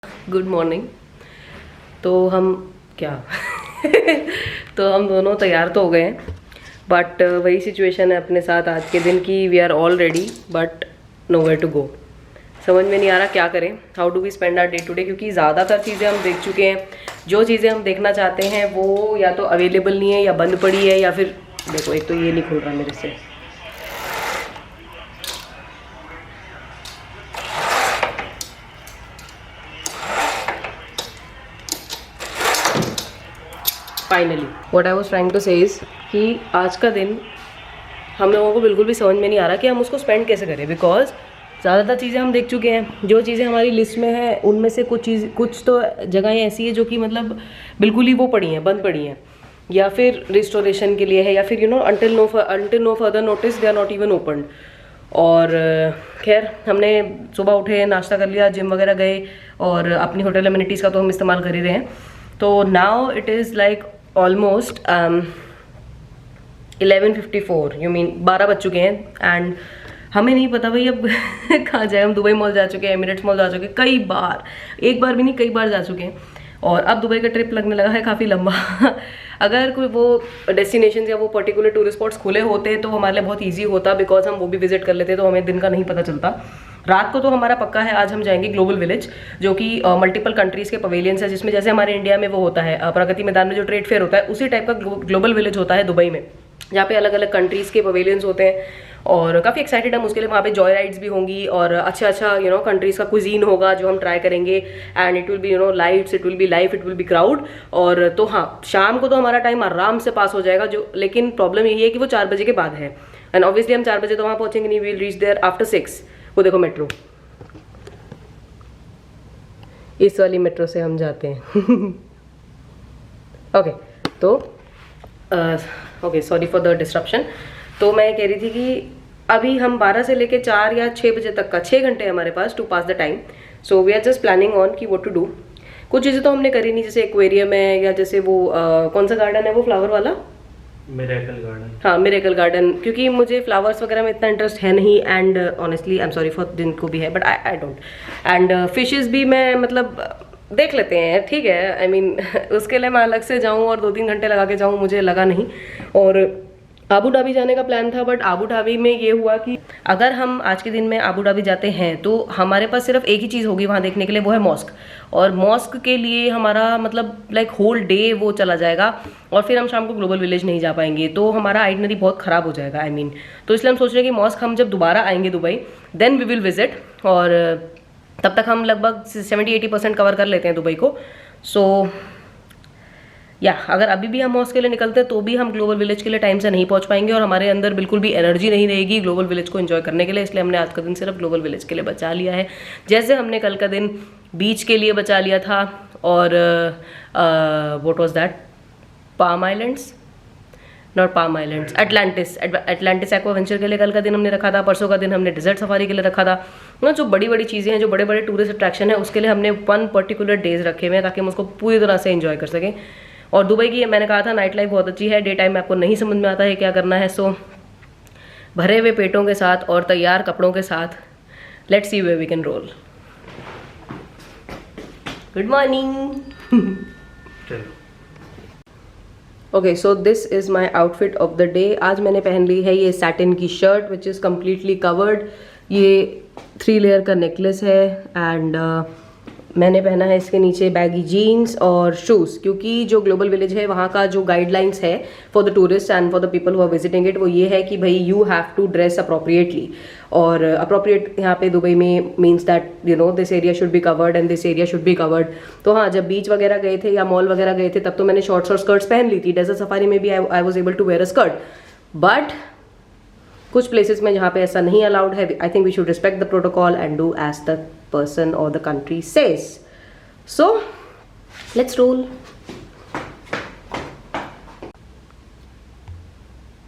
Good morning. तो हम क्या तो हम दोनों तैयार तो हो गए हैं, बट वही सिचुएशन है अपने साथ आज के दिन की। We are all ready but nowhere to go. समझ में नहीं आ रहा क्या करें, how do we spend our day to day, क्योंकि ज़्यादातर चीज़ें हम देख चुके हैं। जो चीज़ें हम देखना चाहते हैं वो या तो अवेलेबल नहीं है या बंद पड़ी है, या फिर देखो एक तो ये नहीं खुल रहा मेरे से। Finally what I was trying to say is कि आज का दिन हम लोगों को बिल्कुल भी समझ में नहीं आ रहा कि हम उसको स्पेंड कैसे करें, बिकॉज ज़्यादातर चीज़ें हम देख चुके हैं। जो चीज़ें हमारी लिस्ट में है उनमें से कुछ तो जगहें ऐसी है जो कि मतलब बिल्कुल ही वो पड़ी हैं, बंद पड़ी हैं, या फिर रिस्टोरेशन के लिए है, या फिर until no further notice they are not even open. और खैर हमने सुबह उठे, नाश्ता कर लिया, जिम वगैरह गए, और अपनी होटल एमिनिटीज़ का तो हम इस्तेमाल कर ही रहे हैं। तो now it is like almost 11:54, you mean 12 बज चुके हैं। एंड हमें नहीं पता भाई अब कहाँ जाए। हम दुबई मॉल जा चुके हैं, एमिरेट्स मॉल जा चुके हैं कई बार, एक बार भी नहीं कई बार जा चुके हैं, और अब दुबई का ट्रिप लगने लगा है काफ़ी लंबा। अगर कोई वो डेस्टिनेशन या वो पर्टिकुलर टूरिस्ट स्पॉट्स खुले होते तो हमारे लिए बहुत ईजी होता, बिकॉज हम वो भी विजिट कर लेते तो हमें दिन का नहीं पता चलता। रात को तो हमारा पक्का है, आज हम जाएंगे ग्लोबल विलेज, जो कि मल्टीपल कंट्रीज के पवेलियंस है, जिसमें जैसे हमारे इंडिया में वो होता है प्रगति मैदान में जो ट्रेड फेयर होता है, उसी टाइप का ग्लोबल विलेज होता है दुबई में, जहाँ पे अलग अलग कंट्रीज के पवेलियंस होते हैं। और काफ़ी एक्साइटेड हम उसके लिए। वहाँ पे जॉय राइड्स भी होंगी और अच्छा कंट्रीज का कुजीन होगा जो हम ट्राई करेंगे। And it will be lights, it will be life, it will be crowd. और तो हाँ, शाम को तो हमारा टाइम आराम से पास हो जाएगा, जो लेकिन प्रॉब्लम यही है कि वो 4 बजे के बाद है। एंड ऑब्वियसली हम 4 बजे तो वहाँ पहुँचेंगे नहीं, we will reach there after 6। वो देखो मेट्रो, इस वाली मेट्रो से हम जाते हैं। ओके तो okay, sorry for the disruption. तो मैं कह रही थी कि अभी हम 12 से लेके 4 या 6 बजे तक का 6 घंटे हमारे पास to pass the time. So we are just planning on कि व्हाट टू डू। कुछ चीज़ें तो हमने करी नहीं, जैसे एक्वेरियम है, या जैसे वो कौन सा गार्डन है वो फ्लावर वाला, मिरेकल गार्डन। हाँ मिरेकल गार्डन, क्योंकि मुझे फ्लावर्स वगैरह में इतना इंटरेस्ट है नहीं। And honestly I am sorry for जिनको भी है, but I don't. And fishes भी मैं मतलब देख लेते हैं, ठीक है, आई मीन उसके लिए मैं अलग से जाऊं और 2-3 घंटे लगा के जाऊं, मुझे लगा नहीं। और आबू धाबी जाने का प्लान था, बट आबू धाबी में ये हुआ कि अगर हम आज के दिन में आबू धाबी जाते हैं तो हमारे पास सिर्फ एक ही चीज़ होगी वहाँ देखने के लिए, वो है मॉस्क। और मॉस्क के लिए हमारा मतलब लाइक होल डे वो चला जाएगा, और फिर हम शाम को ग्लोबल विलेज नहीं जा पाएंगे, तो हमारा आइटनरी बहुत ख़राब हो जाएगा, आई मीन। तो इसलिए हम सोच रहे हैं कि मॉस्क हम जब दोबारा आएंगे Dubai, then we will visit, और तब तक हम लगभग 70-80% कवर कर लेते हैं दुबई को। सो या अगर अभी भी हम मॉस्क के लिए निकलते हैं तो भी हम ग्लोबल विलेज के लिए टाइम से नहीं पहुंच पाएंगे, और हमारे अंदर बिल्कुल भी एनर्जी नहीं रहेगी ग्लोबल विलेज को एंजॉय करने के लिए। इसलिए हमने आज का दिन सिर्फ ग्लोबल विलेज के लिए बचा लिया है, जैसे हमने कल का दिन बीच के लिए बचा लिया था। और what was that, palm islands, not palm islands, Atlantis Aquaventure के लिए कल का दिन हमने रखा था। परसों का दिन हमने डिजर्ट सफारी के लिए रखा था। जो बड़ी बड़ी चीज़ें हैं, जो बड़े बड़े टूरिस्ट अट्रैक्शन है, उसके लिए हमने 1 पर्टिकुलर डेज रखे हुए हैं, ताकि हम उसको पूरी तरह से एंजॉय कर सकें। और दुबई की मैंने कहा था नाइट लाइफ बहुत अच्छी है, डे टाइम में आपको नहीं समझ में आता है क्या करना है। सो भरे हुए पेटों के साथ और तैयार कपड़ों के साथ let's see where we can roll. Good morning. Okay, so this is my outfit of the day. आज मैंने पहन ली है ये सैटिन की shirt which is completely covered. ये 3 लेयर का नेकलेस है, एंड मैंने पहना है इसके नीचे बैगी जीन्स और शूज़, क्योंकि जो ग्लोबल विलेज है वहाँ का जो गाइडलाइंस है for the tourist and for the people who are visiting it, वो ये है कि भाई you have to dress appropriately. और अप्रोप्रिएट यहाँ पे दुबई में means that this area should be covered and this area should be covered. तो हाँ, जब बीच वगैरह गए थे या मॉल वगैरह गए थे तब तो मैंने शॉर्ट्स और स्कर्ट्स पहन ली थी। डेजर्ट सफारी में भी I was able to wear a skirt, but कुछ प्लेसेस में जहाँ पे ऐसा नहीं अलाउड है, I think we should respect the protocol and do as the person और the country says. So let's roll.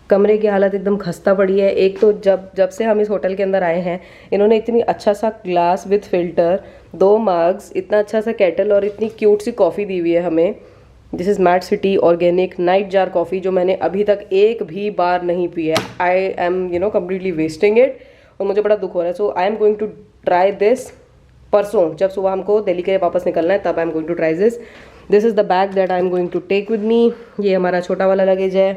कमरे की हालत एकदम खस्ता पड़ी है। एक तो जब से हम इस होटल के अंदर आए हैं, इन्होंने इतनी अच्छा सा ग्लास विथ फिल्टर, 2 मग्स, इतना अच्छा सा केटल और इतनी क्यूट सी कॉफ़ी दी हुई है हमें। This is matt city organic night jar coffee, जो मैंने अभी तक एक भी बार नहीं पी है। I am completely wasting it, और मुझे बड़ा दुख हो रहा है। So I am going to try this परसों जब सुबह हमको दिल्ली के लिए वापस निकलना है तब I am going to try this. This is the bag that I am going to take with me. ये हमारा छोटा वाला लगेज है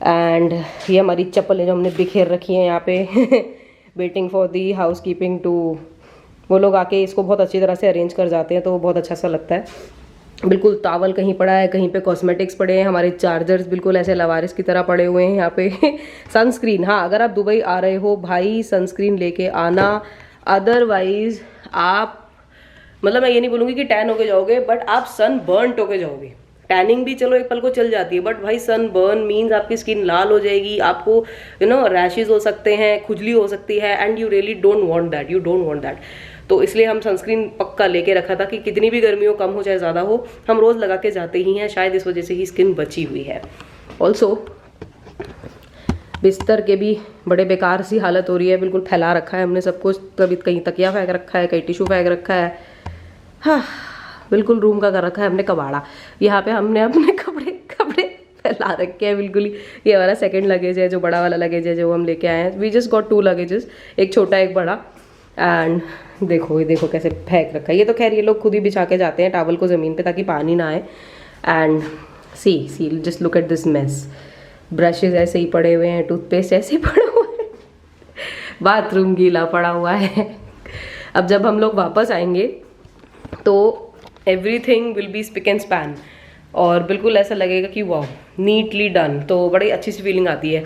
एंड ये हमारी चप्पलें जो हमने बिखेर रखी हैं यहाँ पे waiting for the housekeeping too. वो लोग आके इसको बहुत अच्छी तरह से अरेंज कर जाते हैं तो वो बहुत अच्छा सा लगता है. बिल्कुल टावल कहीं पड़ा है, कहीं पे कॉस्मेटिक्स पड़े हैं, हमारे चार्जर्स बिल्कुल ऐसे लवारिस की तरह पड़े हुए हैं यहाँ पे. सनस्क्रीन, हाँ अगर आप दुबई आ रहे हो भाई सनस्क्रीन लेके आना, अदरवाइज आप मतलब मैं ये नहीं बोलूँगी कि टैन होके जाओगे बट आप सन बर्नट होके जाओगे. टैनिंग भी चलो एक पल को चल जाती है बट भाई सन बर्न मीन्स आपकी स्किन लाल हो जाएगी, आपको यू नो रैशेज हो सकते हैं, खुजली हो सकती है and you really don't want that, you don't want that. तो इसलिए हम सनस्क्रीन पक्का लेके रखा था कि कितनी भी गर्मी हो, कम हो चाहे ज़्यादा हो, हम रोज़ लगा के जाते ही हैं. शायद इस वजह से ही स्किन बची हुई है. ऑल्सो बिस्तर के भी बड़े बेकार सी हालत हो रही है, बिल्कुल फैला रखा है हमने सब कुछ. कभी कहीं तकिया फेंक रखा है, कहीं टिशू फेंक रखा है. हाँ बिल्कुल रूम का कर रखा है हमने कबाड़ा. यहाँ पे हमने अपने कपड़े फैला रखे हैं बिल्कुल ही. ये हमारा सेकंड लगेज है, जो बड़ा वाला लगेज है जो हम लेके आए हैं. वी जस्ट गॉट 2 लगेजेस, एक छोटा एक बड़ा. एंड देखो ये देखो कैसे फेंक रखा है. ये तो खैर ये लोग खुद ही बिछा के जाते हैं टावल को ज़मीन पे ताकि पानी ना आए. And see just look at this mess. Brushes ऐसे ही पड़े हुए हैं, टूथपेस्ट ऐसे ही पड़ा हुआ है, बाथरूम गीला पड़ा हुआ है. अब जब हम लोग वापस आएंगे तो everything will be spick and span और बिल्कुल ऐसा लगेगा कि वाह नीटली डन. तो बड़ी अच्छी सी फीलिंग आती है.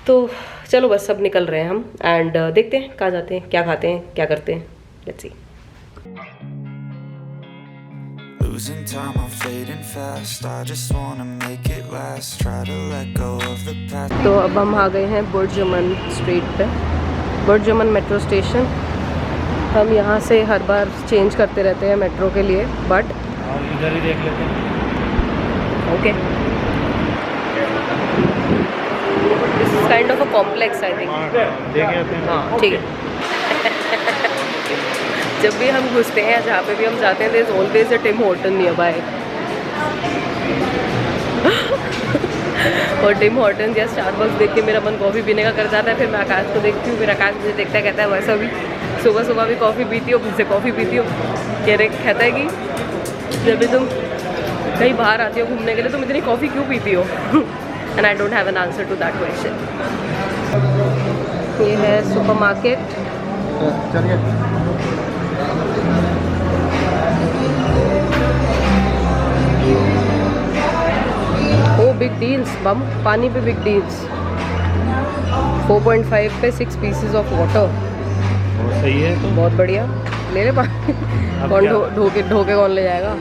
तो चलो बस सब निकल रहे हैं हम एंड देखते हैं कहाँ जाते हैं, क्या खाते हैं, क्या करते हैं. Let's see. Losing time, I'm fading fast. I just wanna make it last. Try to let go of the past. तो अब हम आ गए हैं बुर्ज-अमन स्ट्रीट पे, बुर्ज-अमन मेट्रो स्टेशन. हम यहाँ से हर बार चेंज करते रहते हैं मेट्रो के लिए बट इधर ही देख लेते हैं. Okay this is kind of a complex I think. देख लेते हैं. हाँ ठीक है. जब भी हम घुसते हैं जहाँ पे भी हम जाते हैं there is always a Tim Horton nearby. और टिम हॉर्टन या स्टारबक्स देख के मेरा मन कॉफ़ी पीने का कर जाता है. फिर मैं आकाश को देखती हूँ, फिर आकाश मुझे देखता है, कहता है वैसा भी सुबह सुबह भी कॉफ़ी पीती हो, मुझसे कॉफ़ी पीती हो. कहता है कि जब भी तुम कहीं बाहर आती हो घूमने के लिए तुम इतनी कॉफ़ी क्यों पीती हो. And I don't have an answer to that question. ये है supermarket. Oh big deals bam, पानी पे बिग डील्स. 4.5 पे 6 पीसेस ऑफ वाटर. सही है तो बहुत बढ़िया. ले ले पानी. कौन ढोके कौन ले जाएगा.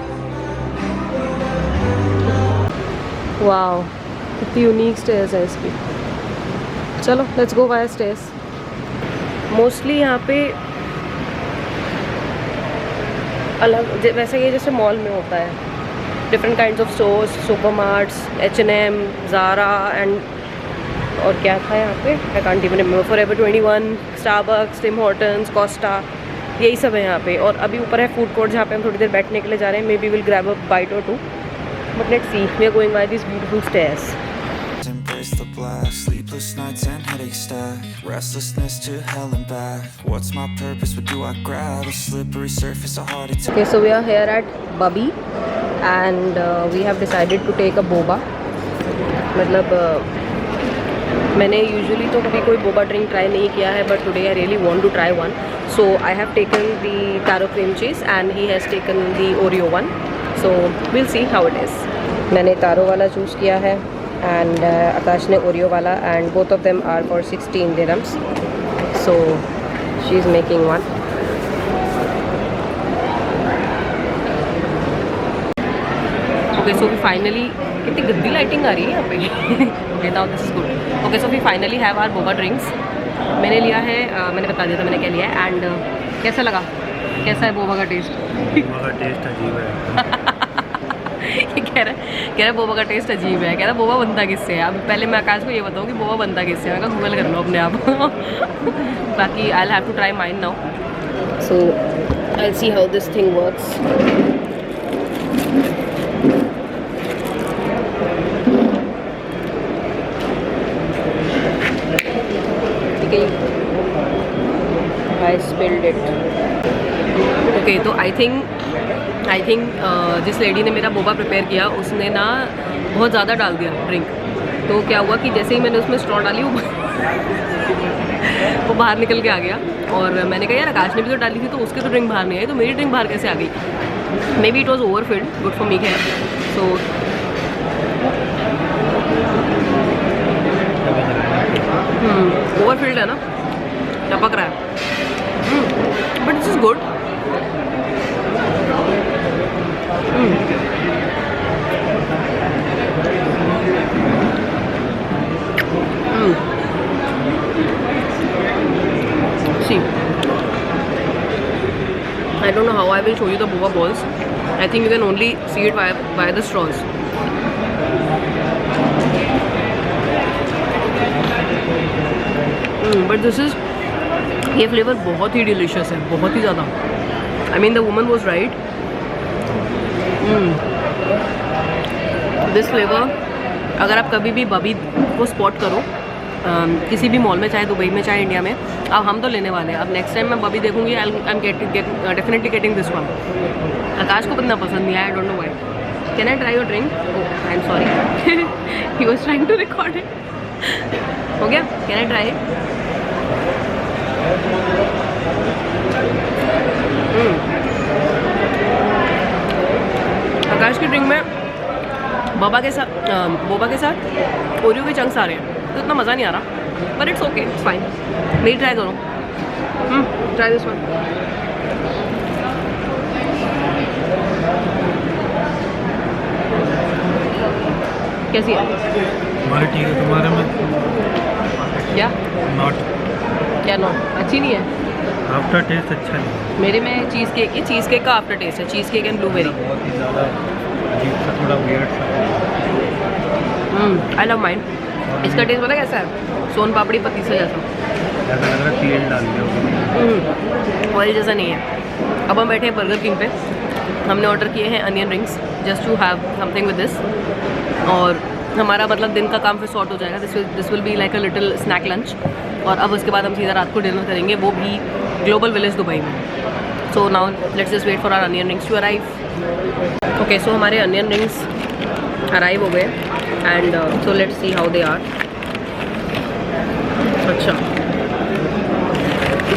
वाओ कितनी यूनिक स्टेयर्स है इसकी. चलो let's go via stairs. Mostly यहाँ पे अलग वैसे ये जैसे मॉल में होता है, different kinds of stores, supermarts, H&M, Zara and और क्या था यहाँ पे I can't even remember. Forever 21, Starbucks, Tim Hortons, Costa, यही सब है यहाँ पे. और अभी ऊपर है फूड कोर्ट जहाँ पे हम थोड़ी देर बैठने के लिए जा रहे हैं. Maybe will grab a bite और 2 but let's see. We are going by this beautiful stairs. Embrace the black, sleepless nights and headaches stack. Restlessness to hell and back. What's my purpose? What do I grab? A slippery surface, a heart attack. Okay, so we are here at Bubby and we have decided to take a boba. मतलब मैंने usually तो कभी कोई Boba drink try नहीं किया है but today I really want to try one. So I have taken the taro cream cheese and he has taken the Oreo one. So will see how it is. मैंने taro वाला choose किया है and Akash ने Oreo वाला and both of them are for 16 dirhams. So she is making one. Okay so we finally, कितनी गंदी lighting आ रही है यहाँ पे. Okay now this is good. Okay so we finally have our boba drinks. मैंने लिया है मैंने बता दिया था मैंने क्या लिया है. एंड कैसा लगा, कैसा है बोबा का टेस्ट? बोबा का टेस्ट अजीब है. ये कह रहा है बोबा का टेस्ट अजीब है. कह रहा बोबा बनता किससे है. अब पहले मैं आकाश को ये बताऊँ कि बोबा बनता किससे है. मैं कहा गूगल कर लो अपने आप. बाकी I have to try mine now. So I see how this thing works. ठीक है. Spilled it. ओके, तो आई थिंक जिस लेडी ने मेरा बोबा प्रिपेयर किया उसने ना बहुत ज़्यादा डाल दिया ड्रिंक। तो क्या हुआ कि जैसे ही मैंने उसमें स्ट्रॉ डाली वो बाहर निकल के आ गया। और मैंने कहा यार आकाश ने भी तो डाली थी तो उसकी तो ड्रिंक बाहर नहीं आई, तो मेरी ड्रिंक बाहर कैसे आ गई? May be it was overfilled, good for me है। सो ओवरफिल्ड है ना, टपक रहा है, but this is good. See, I don't know how I will show you the boba balls. I think you can only see it by the straws. But this is, ये flavour बहुत ही delicious है, बहुत ही ज़्यादा। I mean the woman was right. This flavour अगर आप कभी भी बबी को स्पॉट करो किसी भी मॉल में, चाहे दुबई में चाहे इंडिया में, अब हम तो लेने वाले हैं। अब नेक्स्ट टाइम मैं बबी देखूंगी, I am definitely getting this one. Akash को कितना पसंद नहीं आया, I don't know why. Can I try your drink? Oh I am sorry, he was trying to record it. हो गया? Can I try? आकाश की ड्रिंक में बोबा के साथ ओरियो के चंक्स आ रहे हैं, तो इतना मज़ा नहीं आ रहा, but it's okay, it's fine. नहीं ट्राई करो, ट्राई दिस वन। कैसी है? हमारे ठीक है, तुम्हारे में क्या नॉट, क्या नॉट अच्छी नहीं है? आफ्टर टेस्ट अच्छा नहीं, मेरे में चीज़ केक, ये चीज़ केक का आफ्टर टेस्ट है, चीज़ केक एंड ब्लूबेरी। बहुत ही ज़्यादा अजीब सा, थोड़ा वियर्ड सा। I love mind. इसका टेस्ट पता कैसा है? सोन पापड़ी पतीसा जैसा, ऐसा लग रहा है तेल डाल दिया होगा। ऑयल जैसा नहीं है। अब हम बैठे हैं बर्गर किंग पे, हमने ऑर्डर किए हैं onion rings just to have something with this, और हमारा मतलब दिन का काम फिर सॉर्ट हो जाएगा। This will be like a little snack lunch, और अब उसके बाद हम सीधा रात को डिनर करेंगे, वो भी ग्लोबल विलेज दुबई में। So now let's just wait for our onion rings to arrive. Okay, so हमारे अनियन रिंग्स अराइव हो गए and so let's see how they are. अच्छा,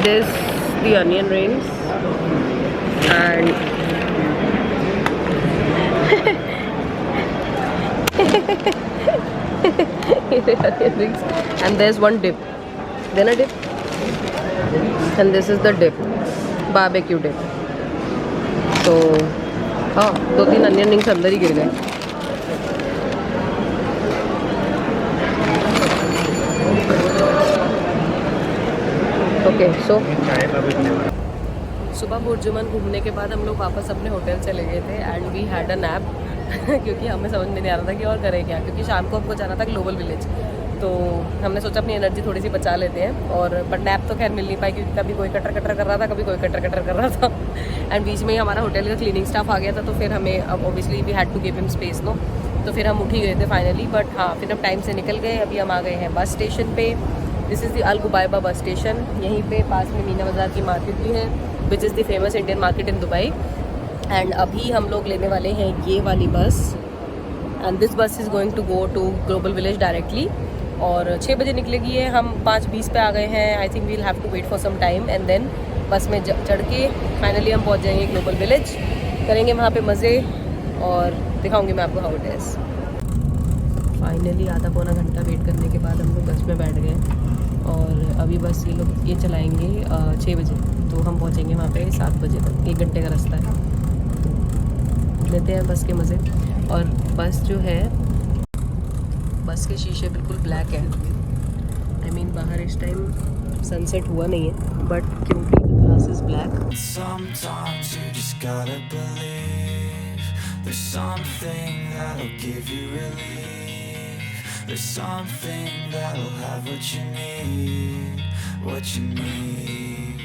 this the onion rings and onion rings, and there's one dip, then a dip, and this is the dip, barbecue dip. So हाँ, 2-3 onion rings अंदर ही गिर गए। Okay, सो सुबह बुर्जुमन घूमने के बाद हम लोग वापस अपने होटल चले गए थे and we had a nap क्योंकि हमें समझ में नहीं आ रहा था कि और करें क्या, क्योंकि शाम को हमको जाना था ग्लोबल विलेज। तो हमने सोचा अपनी एनर्जी थोड़ी सी बचा लेते हैं, और बट नैप तो खैर मिल नहीं पाई क्योंकि कभी कोई कटर कटर कर रहा था, कभी कोई कटर कटर कर रहा था एंड बीच में ही हमारा होटल का क्लीनिंग स्टाफ आ गया था, तो फिर हमें अब obviously we had to give him space no, तो फिर हम उठ ही गए थे फाइनली। बट हाँ, फिर हम टाइम से निकल गए। अभी हम आ गए हैं बस स्टेशन पे। This is the Al Ghubaiba bus station. यहीं पे पास में मीना बाज़ार की मार्केट भी है, which is the famous Indian market in Dubai. And अभी हम लोग लेने वाले हैं ये वाली bus, and this bus is going to go to Global Village directly, और 6 बजे निकलेगी है। हम 5:20 पे आ गए हैं। I think we'll have to wait for some time and then bus में चढ़ के फाइनली हम पहुंच जाएंगे ग्लोबल विलेज, करेंगे वहाँ पे मज़े और दिखाऊंगी मैं आपको हाउ इट इज़। फाइनली आधा पौना घंटा वेट करने के बाद हम लोग बस में बैठ गए, और अभी बस ये चलाएँगे 6 बजे, तो हम पहुँचेंगे वहाँ पे 7 बजे तक। 1 घंटे का रास्ता है, तो लेते हैं बस के मज़े। और बस जो है, बस के शीशे बिल्कुल ब्लैक है। आई मीन बाहर इस टाइम सनसेट हुआ नहीं है, बट क्योंकि glass is black. Sometimes you just gotta believe there's something that'll give you relief. There's something that'll have what you need, what you need.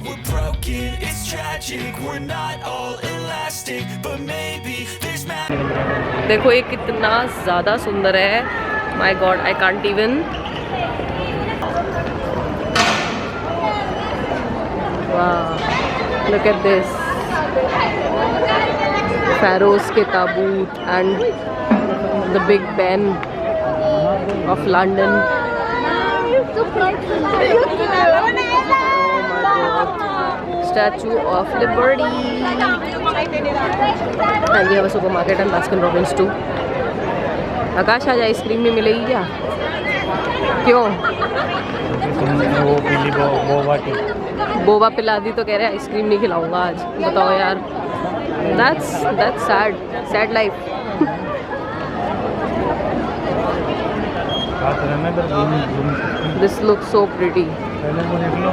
We're broken, it's tragic, we're not all elastic, but maybe there's देखो ये कितना ज़्यादा सुंदर है, my God I can't even. Wow, look at this. Pharaoh's के ताबूत and the Big Ben of London. Statue of Liberty. And we have a supermarket and Baskin Robbins too. आकाश आज ice cream नहीं मिलेगी क्या? क्यों? तुमने वो पीली बोबा टी। बोबा पिला दी तो कह रहे आइसक्रीम नहीं खिलाऊंगा आज। बताओ यार, that's sad life. This looks so pretty. पहले वो देख लो।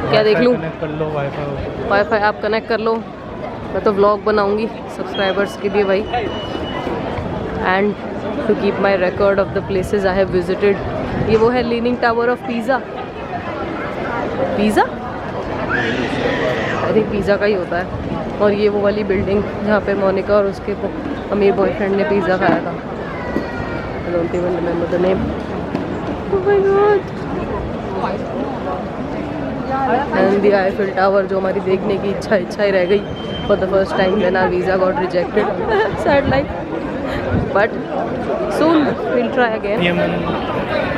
क्या देख लूँ? कनेक्ट कर लो वाईफाई। वाईफाई आप कनेक्ट कर लो, मैं तो व्लॉग बनाऊंगी सब्सक्राइबर्स के लिए भाई। And to keep my record of the places I have visited, ये वो है leaning tower of pizza. I think pizza का ही होता है। और ये वो वाली बिल्डिंग जहाँ पे मोनिका और उसके अमीर बॉयफ्रेंड ने पिज़्ज़ा खाया था। I don't even remember the name. Oh my god. And the Eiffel Tower, जो हमारी देखने की इच्छा ही रह गई for the first time when our visa got rejected. Sad life, but soon will try again.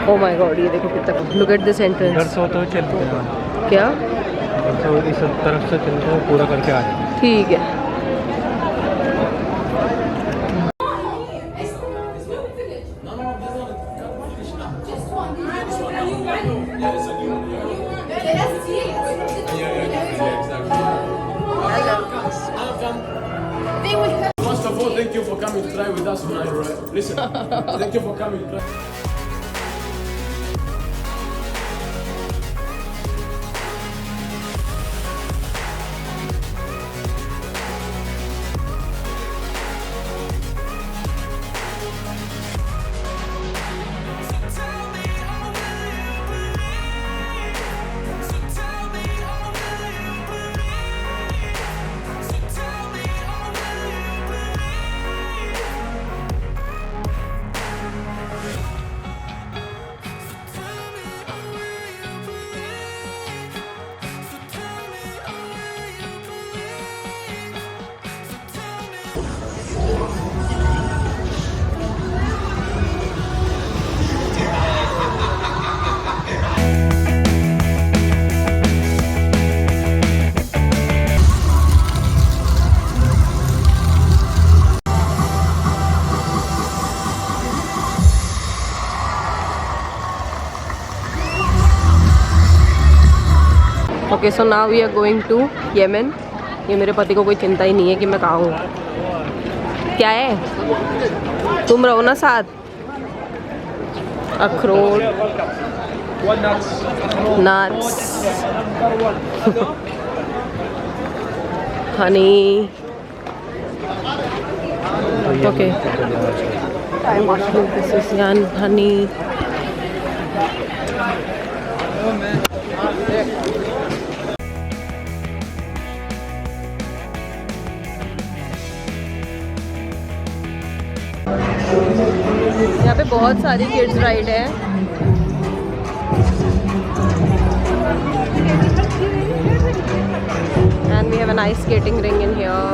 Oh my god, ये देखो कितना, लुक एट दिस एंट्रेंस। इधर से होते हुए चलते हैं क्या? इधर से इस तरफ से चलते हुए पूरा करके आ जाए। ठीक है। First of all, thank you for coming to try with us tonight, right? Listen, thank you for coming to try. Okay, so now we are going to Yemen. ये मेरे पति को कोई चिंता ही नहीं है कि मैं कहाँ हूँ। क्या है, तुम रहो ना साथ। अखरोट, nuts, honey. Okay, this is honey. यहाँ पे बहुत सारी किड्स राइड है। And we have an ice skating ring in here.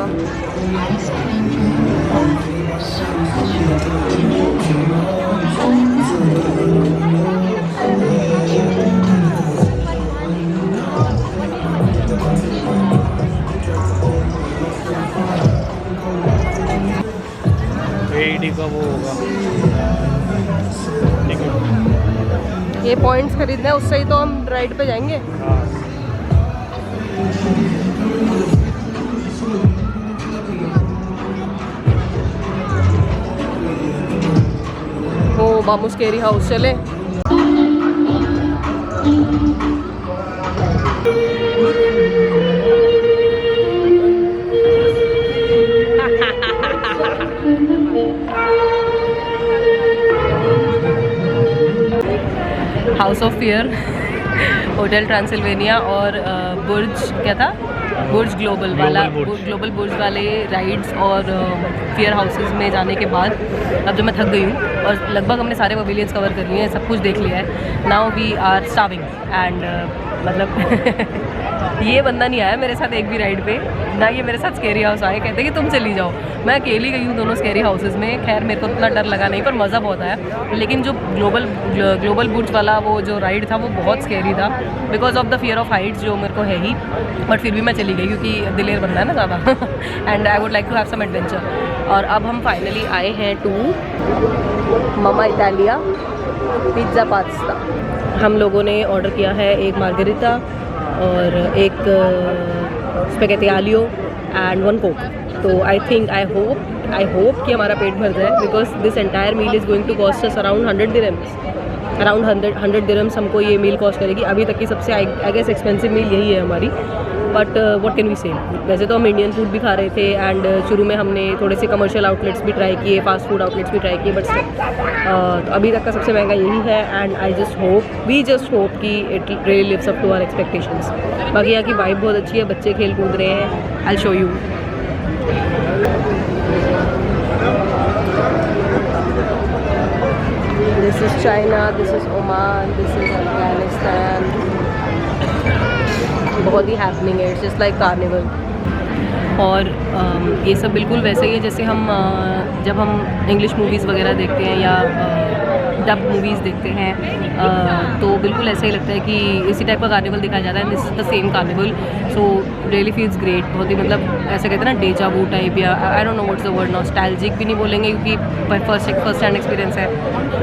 AED का वो होगा ये पॉइंट्स खरीदने हैं, उससे ही तो हम राइड पे जाएंगे। हाँ। ओ बामू स्केरी हाउस चले। House of fear, hotel Transylvania और बुर्ज क्या था, बुर्ज ग्लोबल वाला, ग्लोबल बुर्ज वाले राइड्स और फियर हाउसेस में जाने के बाद अब जो मैं थक गई हूँ और लगभग हमने सारे पवेलियंस कवर कर लिए हैं, सब कुछ देख लिया है। Now we are starving and मतलब ये बंदा नहीं आया मेरे साथ एक भी राइड पे, ना ये मेरे साथ स्कैरी हाउस आए, कहते कि तुम चली जाओ। मैं अकेली गई हूँ दोनों स्कैरी हाउसेज में। खैर मेरे को उतना डर लगा नहीं, पर मज़ा बहुत आया। लेकिन जो ग्लोबल बुर्ज वाला वो जो राइड था वो बहुत स्कैरी था, because of the fear of Heights जो मेरे को है ही, बट फिर भी मैं चली गई क्योंकि दिलेर बनना है ना ज़्यादा and I would like to have some adventure. और अब हम फाइनली आए हैं to Mama Italia pizza pasta. हम लोगों ने ऑर्डर किया है एक मार्गरिटा और एक स्पेगेटी आलियो एंड 1 कोक। तो आई थिंक आई होप कि हमारा पेट भर जाए, because this entire meal is going to cost us around 100 dirhams. Around 100 dirhams हमको ये मील कॉस्ट करेगी। अभी तक की सबसे आई गेस एक्सपेंसिव मील यही है हमारी, बट व्हाट कैन वी से। वैसे तो हम इंडियन फूड भी खा रहे थे एंड शुरू में हमने थोड़े से कमर्शियल आउटलेट्स भी ट्राई किए, फास्ट फूड आउटलेट्स भी ट्राई किए, बट तो अभी तक का सबसे महंगा यही है। एंड वी जस्ट होप कि it really lives up to our expectations. बाकी यहाँ की वाइब बहुत अच्छी है, बच्चे खेल कूद रहे हैं। I show you. This is China, this is Oman, this is Afghanistan. बहुत ही हैपनिंग है, इट्स जस्ट लाइक कार्निवल। और ये सब बिल्कुल वैसे ही है जैसे हम जब हम इंग्लिश मूवीज़ वगैरह देखते हैं या डब मूवीज़ देखते हैं, तो बिल्कुल ऐसा ही लगता है कि इसी टाइप का कार्निवल दिखाया जाता है। This is the same carnival, so really feels great. बहुत ही मतलब ऐसे कहते हैं ना डेजा वू टाइप, या आई don't know what's the word, nostalgic भी नहीं बोलेंगे क्योंकि फर्स्ट हैंड एक्सपीरियंस है,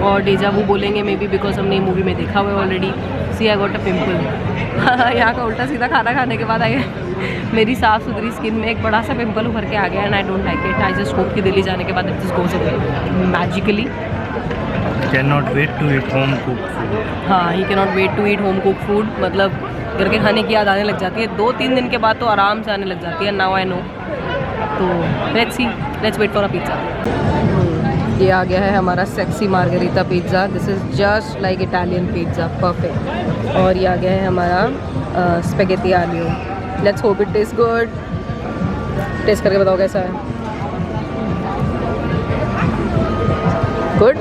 और डेजा वू बोलेंगे मे बी बिकॉज हमने ये मूवी में देखा हुआ है already. See I got a pimple. यहाँ का उल्टा सीधा खाना खाने के बाद आई मेरी साफ़ सुथरी स्किन में एक बड़ा सा पिंपल उभर के आ गया and I don't like it. I just hope कि दिल्ली जाने के बाद it just goes away magically. Can not wait to eat home cook food. हाँ, he can not wait to eat home cook food. मतलब घर के खाने की याद आने लग जाती है 2-3 दिन के बाद, तो आराम से आने लग जाती है। Now I know. तो let's wait for a pizza. ये आ गया है हमारा sexy margherita pizza. This is just like Italian pizza, perfect. और ये आ गया है हमारा spaghetti aglio. Let's hope it taste good. Taste करके बताओ कैसा है। गुड।